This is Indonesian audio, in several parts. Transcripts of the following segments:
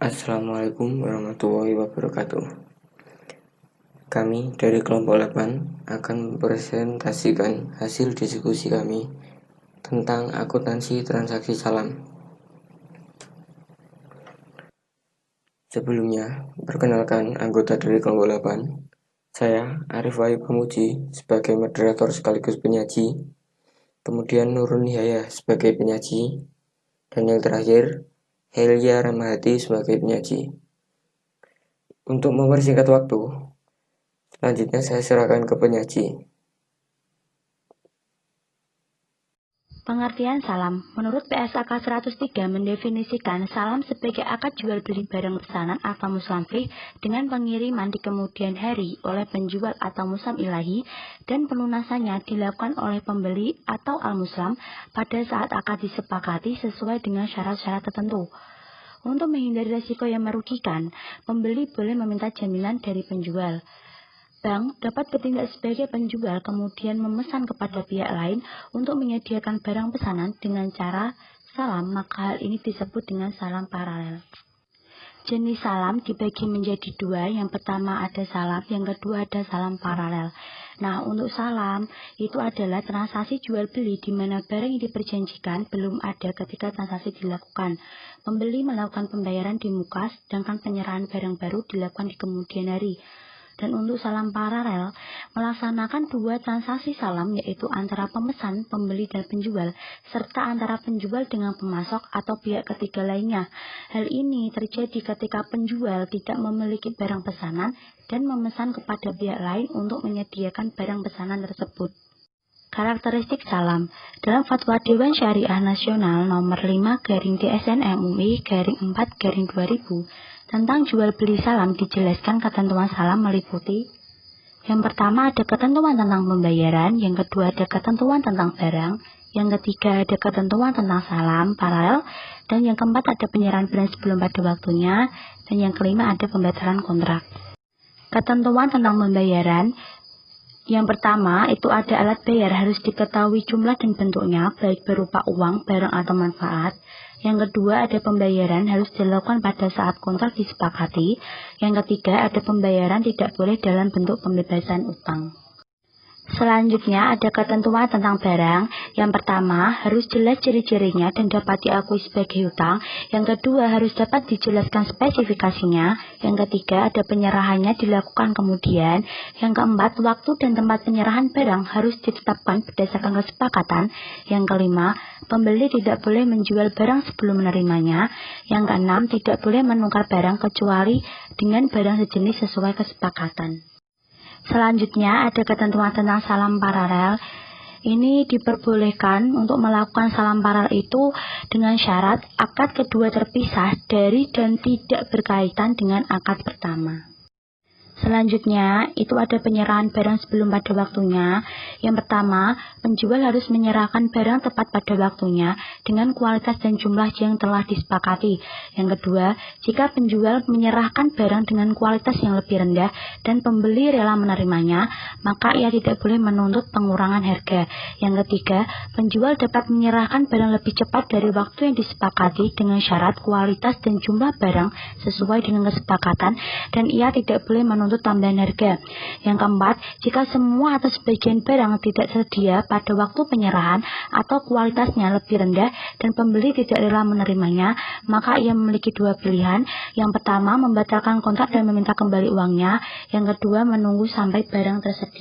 Assalamualaikum warahmatullahi wabarakatuh. Kami dari kelompok 8 akan mempresentasikan hasil diskusi kami tentang akuntansi transaksi salam. Sebelumnya, perkenalkan anggota dari kelompok 8. Saya Arif Wahyu Pemuji sebagai moderator sekaligus penyaji, kemudian Nurun Nihaya sebagai penyaji, dan yang terakhir Helia Ramahati sebagai penyaji. Untuk mempersingkat waktu, selanjutnya saya serahkan ke penyaji. Pengertian salam. Menurut PSAK 103 mendefinisikan salam sebagai akad jual beli barang pesanan atau muslamfih dengan pengiriman di kemudian hari oleh penjual atau musam ilahi dan pelunasannya dilakukan oleh pembeli atau al-muslam pada saat akad disepakati sesuai dengan syarat-syarat tertentu. Untuk menghindari risiko yang merugikan, pembeli boleh meminta jaminan dari penjual. Bank dapat bertindak sebagai penjual kemudian memesan kepada pihak lain untuk menyediakan barang pesanan dengan cara salam, maka hal ini disebut dengan salam paralel. Jenis salam dibagi menjadi dua, yang pertama ada salam, yang kedua ada salam paralel. Nah, untuk salam itu adalah transaksi jual beli di mana barang yang diperjanjikan belum ada ketika transaksi dilakukan. Pembeli melakukan pembayaran di muka, sedangkan penyerahan barang baru dilakukan di kemudian hari. Dan untuk salam paralel, melaksanakan dua transaksi salam yaitu antara pemesan, pembeli, dan penjual, serta antara penjual dengan pemasok atau pihak ketiga lainnya. Hal ini terjadi ketika penjual tidak memiliki barang pesanan dan memesan kepada pihak lain untuk menyediakan barang pesanan tersebut. Karakteristik salam. Dalam Fatwa Dewan Syariah Nasional nomor 5/DSN MUI /4/2000 tentang jual beli salam dijelaskan ketentuan salam meliputi: yang pertama ada ketentuan tentang pembayaran, yang kedua ada ketentuan tentang barang, yang ketiga ada ketentuan tentang salam paralel, dan yang keempat ada penyerahan barang sebelum pada waktunya, dan yang kelima ada pembatalan kontrak. Ketentuan tentang pembayaran. Yang pertama, itu ada alat bayar harus diketahui jumlah dan bentuknya, baik berupa uang, barang, atau manfaat. Yang kedua, ada pembayaran harus dilakukan pada saat kontrak disepakati. Yang ketiga, ada pembayaran tidak boleh dalam bentuk pembebasan utang. Selanjutnya ada ketentuan tentang barang. Yang pertama, harus jelas ciri-cirinya dan dapat diakui sebagai hutang. Yang kedua, harus dapat dijelaskan spesifikasinya. Yang ketiga, ada penyerahannya dilakukan kemudian. Yang keempat, waktu dan tempat penyerahan barang harus ditetapkan berdasarkan kesepakatan. Yang kelima, pembeli tidak boleh menjual barang sebelum menerimanya. Yang keenam, tidak boleh menukar barang kecuali dengan barang sejenis sesuai kesepakatan. Selanjutnya ada ketentuan tentang salam paralel. Ini diperbolehkan untuk melakukan salam paralel itu dengan syarat akad kedua terpisah dari dan tidak berkaitan dengan akad pertama. Selanjutnya, itu ada penyerahan barang sebelum pada waktunya. Yang pertama, penjual harus menyerahkan barang tepat pada waktunya dengan kualitas dan jumlah yang telah disepakati. Yang kedua, jika penjual menyerahkan barang dengan kualitas yang lebih rendah dan pembeli rela menerimanya, maka ia tidak boleh menuntut pengurangan harga. Yang ketiga, penjual dapat menyerahkan barang lebih cepat dari waktu yang disepakati dengan syarat kualitas dan jumlah barang sesuai dengan kesepakatan, dan ia tidak boleh menuntut tambahan harga. Yang keempat, jika semua atau sebagian barang tidak tersedia pada waktu penyerahan atau kualitasnya lebih rendah dan pembeli tidak rela menerimanya, maka ia memiliki dua pilihan. Yang pertama, membatalkan kontrak dan meminta kembali uangnya. Yang kedua, menunggu sampai barang tersedia.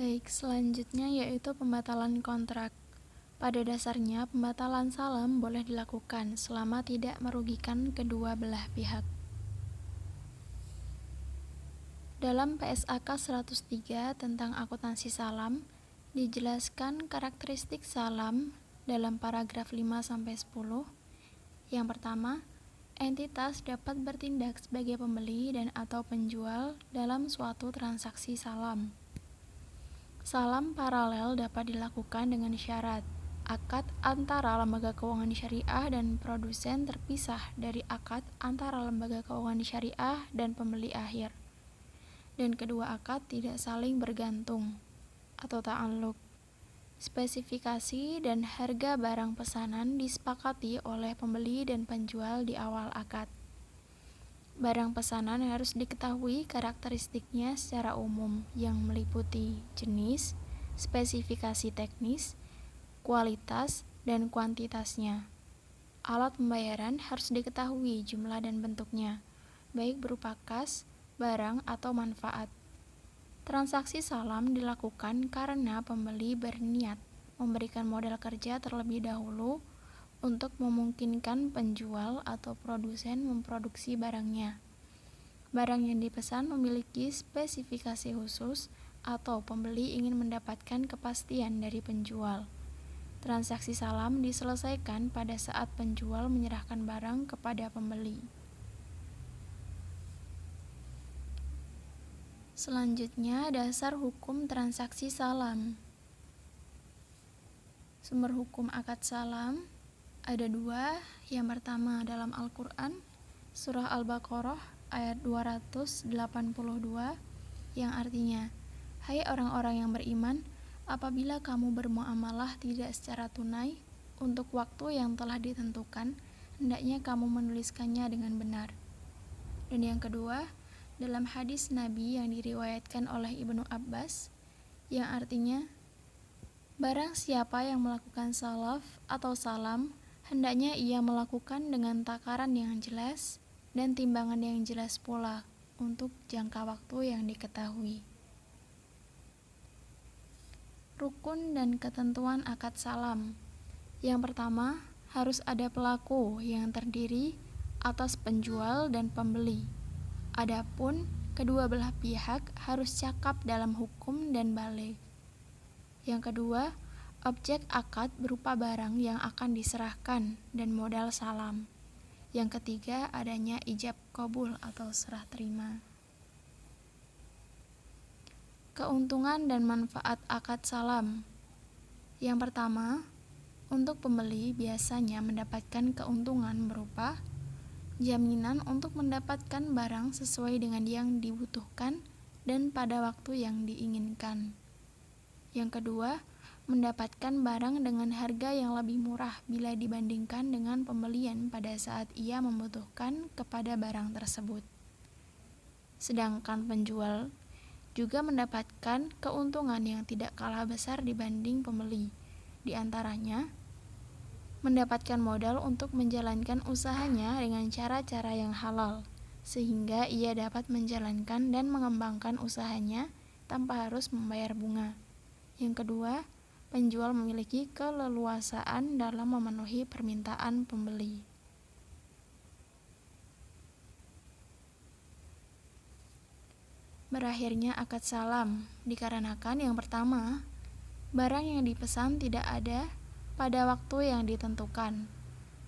Baik, selanjutnya yaitu pembatalan kontrak. Pada dasarnya, pembatalan salam boleh dilakukan selama tidak merugikan kedua belah pihak. Dalam PSAK 103 tentang akuntansi salam, dijelaskan karakteristik salam dalam paragraf 5-10. Yang pertama, entitas dapat bertindak sebagai pembeli dan atau penjual dalam suatu transaksi salam. Salam paralel dapat dilakukan dengan syarat akad antara lembaga keuangan syariah dan produsen terpisah dari akad antara lembaga keuangan syariah dan pembeli akhir. Dan kedua akad tidak saling bergantung atau ta'alluq. Spesifikasi dan harga barang pesanan disepakati oleh pembeli dan penjual di awal akad. Barang pesanan harus diketahui karakteristiknya secara umum yang meliputi jenis, spesifikasi teknis, kualitas, dan kuantitasnya. Alat pembayaran harus diketahui jumlah dan bentuknya, baik berupa kas, barang, atau manfaat. Transaksi salam dilakukan karena pembeli berniat memberikan modal kerja terlebih dahulu untuk memungkinkan penjual atau produsen memproduksi barangnya. Barang yang dipesan memiliki spesifikasi khusus atau pembeli ingin mendapatkan kepastian dari penjual. Transaksi salam diselesaikan pada saat penjual menyerahkan barang kepada pembeli. Selanjutnya, dasar hukum transaksi salam. Sumber hukum akad salam ada dua. Yang pertama dalam Al-Quran, surah Al-Baqarah ayat 282, yang artinya, "Hai orang-orang yang beriman, apabila kamu bermuamalah tidak secara tunai untuk waktu yang telah ditentukan, hendaknya kamu menuliskannya dengan benar." Dan yang kedua, dalam hadis Nabi yang diriwayatkan oleh Ibnu Abbas, yang artinya, barang siapa yang melakukan salaf atau salam, hendaknya ia melakukan dengan takaran yang jelas dan timbangan yang jelas pula untuk jangka waktu yang diketahui. Rukun dan ketentuan akad salam. Yang pertama, harus ada pelaku yang terdiri atas penjual dan pembeli. Adapun kedua belah pihak harus cakap dalam hukum dan balik. Yang kedua, objek akad berupa barang yang akan diserahkan dan modal salam. Yang ketiga, adanya ijab qabul atau serah terima. Keuntungan dan manfaat akad salam. Yang pertama, untuk pembeli biasanya mendapatkan keuntungan berupa jaminan untuk mendapatkan barang sesuai dengan yang dibutuhkan dan pada waktu yang diinginkan. Yang kedua, mendapatkan barang dengan harga yang lebih murah bila dibandingkan dengan pembelian pada saat ia membutuhkan kepada barang tersebut. Sedangkan penjual juga mendapatkan keuntungan yang tidak kalah besar dibanding pembeli. Di antaranya, mendapatkan modal untuk menjalankan usahanya dengan cara-cara yang halal, sehingga ia dapat menjalankan dan mengembangkan usahanya tanpa harus membayar bunga. Yang kedua, penjual memiliki keleluasaan dalam memenuhi permintaan pembeli. Berakhirnya akad salam dikarenakan yang pertama, barang yang dipesan tidak ada pada waktu yang ditentukan.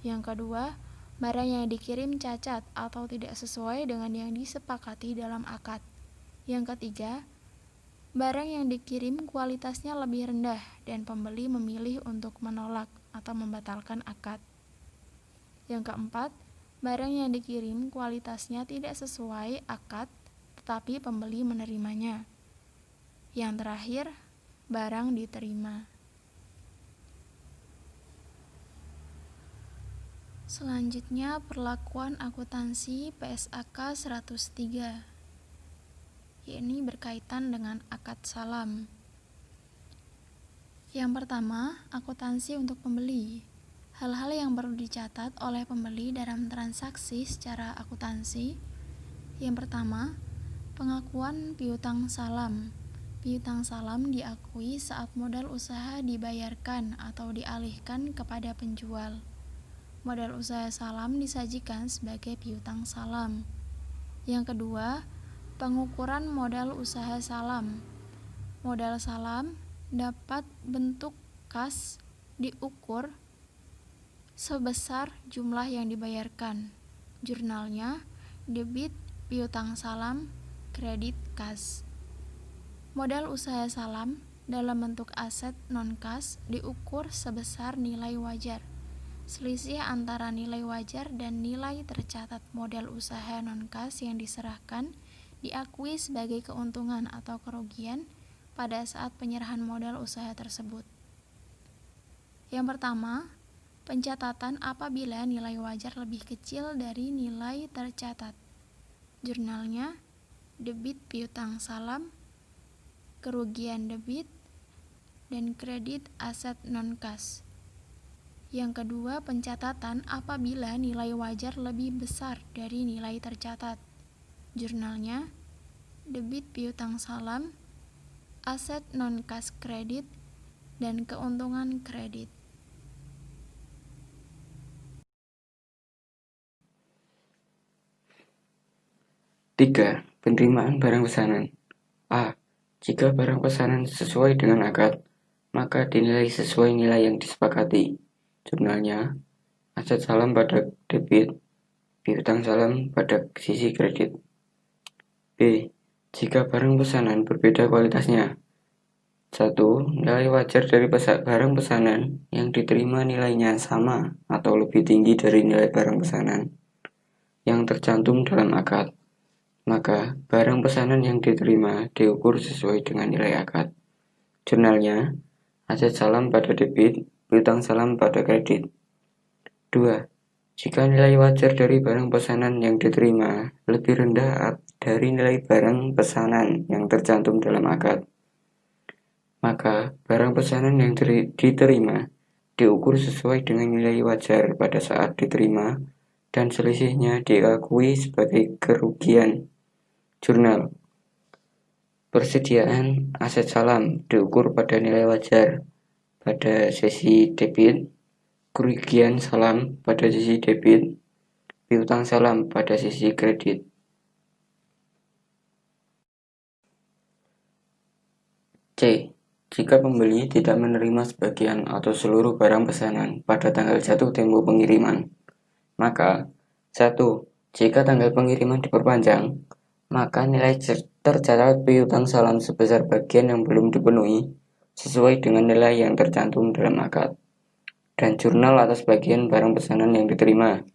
Yang kedua, barang yang dikirim cacat atau tidak sesuai dengan yang disepakati dalam akad. Yang ketiga, barang yang dikirim kualitasnya lebih rendah dan pembeli memilih untuk menolak atau membatalkan akad. Yang keempat, barang yang dikirim kualitasnya tidak sesuai akad tetapi pembeli menerimanya. Yang terakhir, barang diterima. Selanjutnya, perlakuan akuntansi PSAK 103. Yakni berkaitan dengan akad salam. Yang pertama, akuntansi untuk pembeli. Hal-hal yang perlu dicatat oleh pembeli dalam transaksi secara akuntansi. Yang pertama, pengakuan piutang salam. Piutang salam diakui saat modal usaha dibayarkan atau dialihkan kepada penjual. Modal usaha salam disajikan sebagai piutang salam. Yang kedua, pengukuran modal usaha salam. Modal salam dapat bentuk kas diukur sebesar jumlah yang dibayarkan. Jurnalnya, debit piutang salam, kredit kas. Modal usaha salam dalam bentuk aset non-kas diukur sebesar nilai wajar. Selisih antara nilai wajar dan nilai tercatat modal usaha non-kas yang diserahkan diakui sebagai keuntungan atau kerugian pada saat penyerahan modal usaha tersebut. Yang pertama, pencatatan apabila nilai wajar lebih kecil dari nilai tercatat. Jurnalnya, debit piutang salam, kerugian debit, dan kredit aset non-kas. Yang kedua, pencatatan apabila nilai wajar lebih besar dari nilai tercatat. Jurnalnya, debit piutang salam, aset non-kas kredit, dan keuntungan kredit. Tiga, penerimaan barang pesanan. A. Jika barang pesanan sesuai dengan akad, maka dinilai sesuai nilai yang disepakati. Jurnalnya, aset salam pada debit, piutang salam pada sisi kredit. B. Jika barang pesanan berbeda kualitasnya. 1. Nilai wajar dari barang pesanan yang diterima nilainya sama atau lebih tinggi dari nilai barang pesanan yang tercantum dalam akad. Maka, barang pesanan yang diterima diukur sesuai dengan nilai akad. Jurnalnya, aset salam pada debit, piutang salam pada kredit. 2. Jika nilai wajar dari barang pesanan yang diterima lebih rendah dari nilai barang pesanan yang tercantum dalam akad, maka barang pesanan yang diterima diukur sesuai dengan nilai wajar pada saat diterima dan selisihnya diakui sebagai kerugian. Jurnal. Persediaan aset salam diukur pada nilai wajar pada sisi debit, kerugian salam pada sisi debit, piutang salam pada sisi kredit. C. Jika pembeli tidak menerima sebagian atau seluruh barang pesanan pada tanggal jatuh tempo pengiriman, maka 1. Jika tanggal pengiriman diperpanjang, maka nilai tercatat piutang salam sebesar bagian yang belum dipenuhi sesuai dengan nilai yang tercantum dalam akad, dan jurnal atas bagian barang pesanan yang diterima.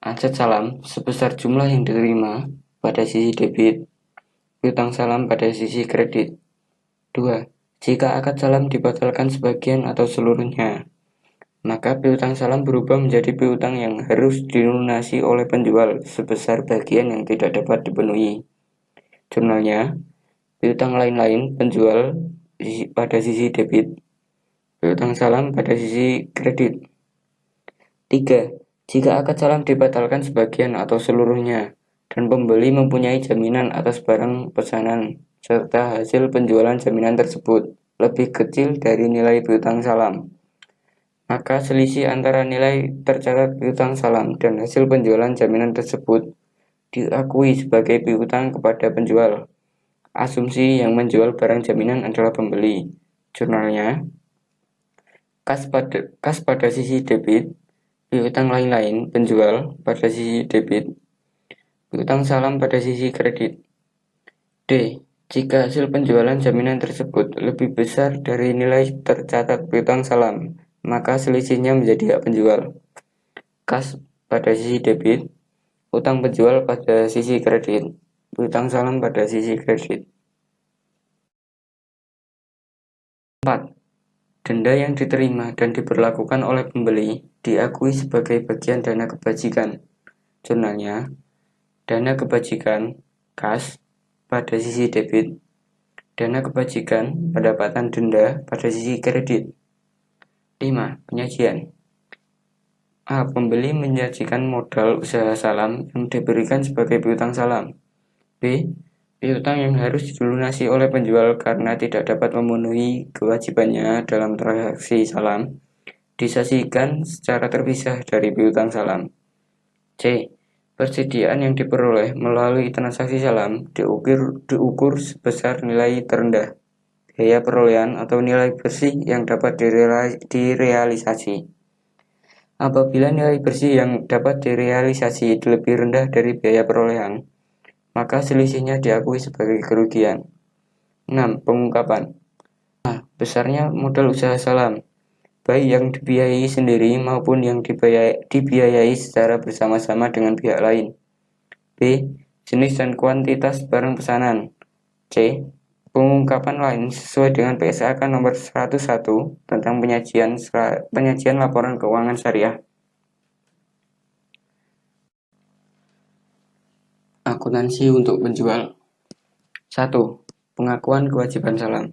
Aset salam sebesar jumlah yang diterima pada sisi debit, piutang salam pada sisi kredit. 2. Jika akad salam dibatalkan sebagian atau seluruhnya, maka piutang salam berubah menjadi piutang yang harus dilunasi oleh penjual sebesar bagian yang tidak dapat dipenuhi. Jurnalnya, piutang lain-lain penjual pada sisi debit, piutang salam pada sisi kredit. 3. Jika akad salam dibatalkan sebagian atau seluruhnya, dan pembeli mempunyai jaminan atas barang pesanan, serta hasil penjualan jaminan tersebut lebih kecil dari nilai piutang salam, maka selisih antara nilai tercatat piutang salam dan hasil penjualan jaminan tersebut diakui sebagai piutang kepada penjual. Asumsi yang menjual barang jaminan adalah pembeli. Jurnalnya, kas pada sisi debit, piutang lain-lain penjual pada sisi debit, piutang salam pada sisi kredit. D. Jika hasil penjualan jaminan tersebut lebih besar dari nilai tercatat piutang salam, maka selisihnya menjadi hak penjual. Kas pada sisi debit, utang penjual pada sisi kredit, piutang salam pada sisi kredit. 4. Denda yang diterima dan diberlakukan oleh pembeli diakui sebagai bagian dana kebajikan. Jurnalnya, dana kebajikan, kas, pada sisi debit, dana kebajikan, pendapatan denda pada sisi kredit. 5. Penyajian. A. Pembeli menyajikan modal usaha salam yang diberikan sebagai piutang salam. B. Piutang yang harus dilunasi oleh penjual karena tidak dapat memenuhi kewajibannya dalam transaksi salam disajikan secara terpisah dari piutang salam. C. Persediaan yang diperoleh melalui transaksi salam diukur sebesar nilai terendah, biaya perolehan atau nilai bersih yang dapat direalisasi. Apabila nilai bersih yang dapat direalisasi lebih rendah dari biaya perolehan, maka selisihnya diakui sebagai kerugian. 6. Pengungkapan. Besarnya modal usaha salam, baik yang dibiayai sendiri maupun yang dibiayai secara bersama-sama dengan pihak lain. B. Jenis dan kuantitas barang pesanan. C. Pengungkapan lain sesuai dengan PSAK nomor 101 tentang penyajian laporan keuangan syariah. Akuntansi untuk penjual. 1. Pengakuan kewajiban salam.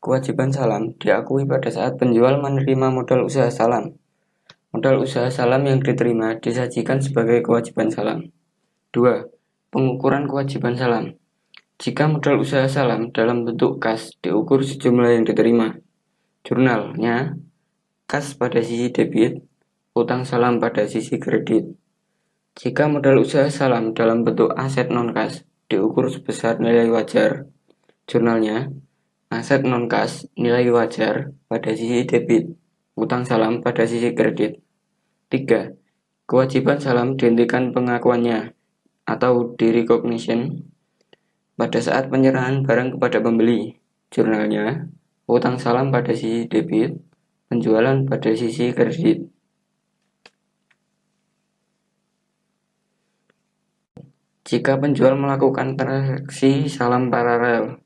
Kewajiban salam diakui pada saat penjual menerima modal usaha salam. Modal usaha salam yang diterima disajikan sebagai kewajiban salam. 2. Pengukuran kewajiban salam. Jika modal usaha salam dalam bentuk kas diukur sejumlah yang diterima. Jurnalnya, kas pada sisi debit, utang salam pada sisi kredit. Jika modal usaha salam dalam bentuk aset non-kas diukur sebesar nilai wajar, jurnalnya, aset non-kas nilai wajar pada sisi debit, utang salam pada sisi kredit. 3. Kewajiban salam dihentikan pengakuannya atau di-recognition pada saat penyerahan barang kepada pembeli, jurnalnya, utang salam pada sisi debit, penjualan pada sisi kredit. Jika penjual melakukan transaksi salam paralel,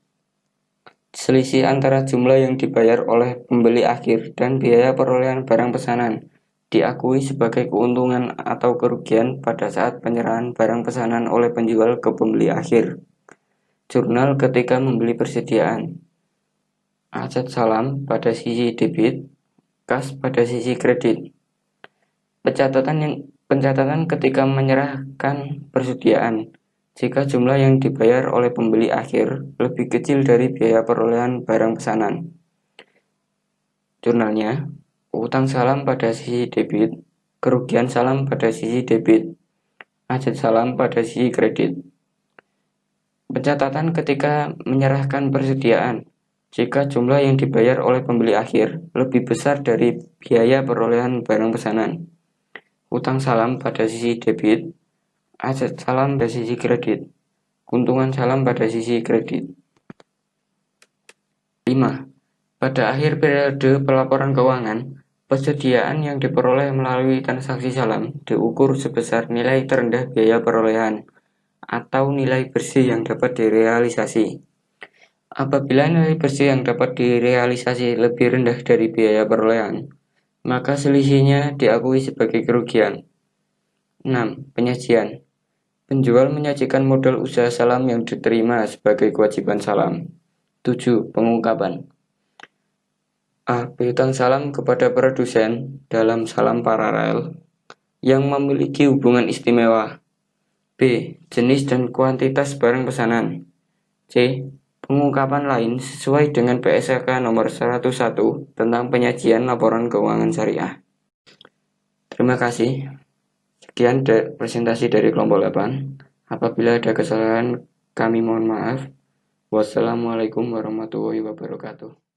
selisih antara jumlah yang dibayar oleh pembeli akhir dan biaya perolehan barang pesanan diakui sebagai keuntungan atau kerugian pada saat penyerahan barang pesanan oleh penjual ke pembeli akhir. Jurnal ketika membeli persediaan. Aset salam pada sisi debit, kas pada sisi kredit. Pencatatan ketika menyerahkan persediaan. Jika jumlah yang dibayar oleh pembeli akhir lebih kecil dari biaya perolehan barang pesanan. Jurnalnya, utang salam pada sisi debit, kerugian salam pada sisi debit, aset salam pada sisi kredit. Pencatatan ketika menyerahkan persediaan. Jika jumlah yang dibayar oleh pembeli akhir lebih besar dari biaya perolehan barang pesanan. Utang salam pada sisi debit, aset salam pada sisi kredit, keuntungan salam pada sisi kredit. 5. Pada akhir periode pelaporan keuangan, persediaan yang diperoleh melalui transaksi salam diukur sebesar nilai terendah biaya perolehan atau nilai bersih yang dapat direalisasi. Apabila nilai bersih yang dapat direalisasi lebih rendah dari biaya perolehan, maka selisihnya diakui sebagai kerugian. 6. Penyajian. Penjual menyajikan modal usaha salam yang diterima sebagai kewajiban salam. 7. Pengungkapan. A. Piutang salam kepada produsen dalam salam paralel yang memiliki hubungan istimewa. B. Jenis dan kuantitas barang pesanan. C. Pengungkapan lain sesuai dengan PSAK nomor 101 tentang penyajian laporan keuangan syariah. Terima kasih. Sekian presentasi dari kelompok 8. Apabila ada kesalahan, kami mohon maaf. Wassalamualaikum warahmatullahi wabarakatuh.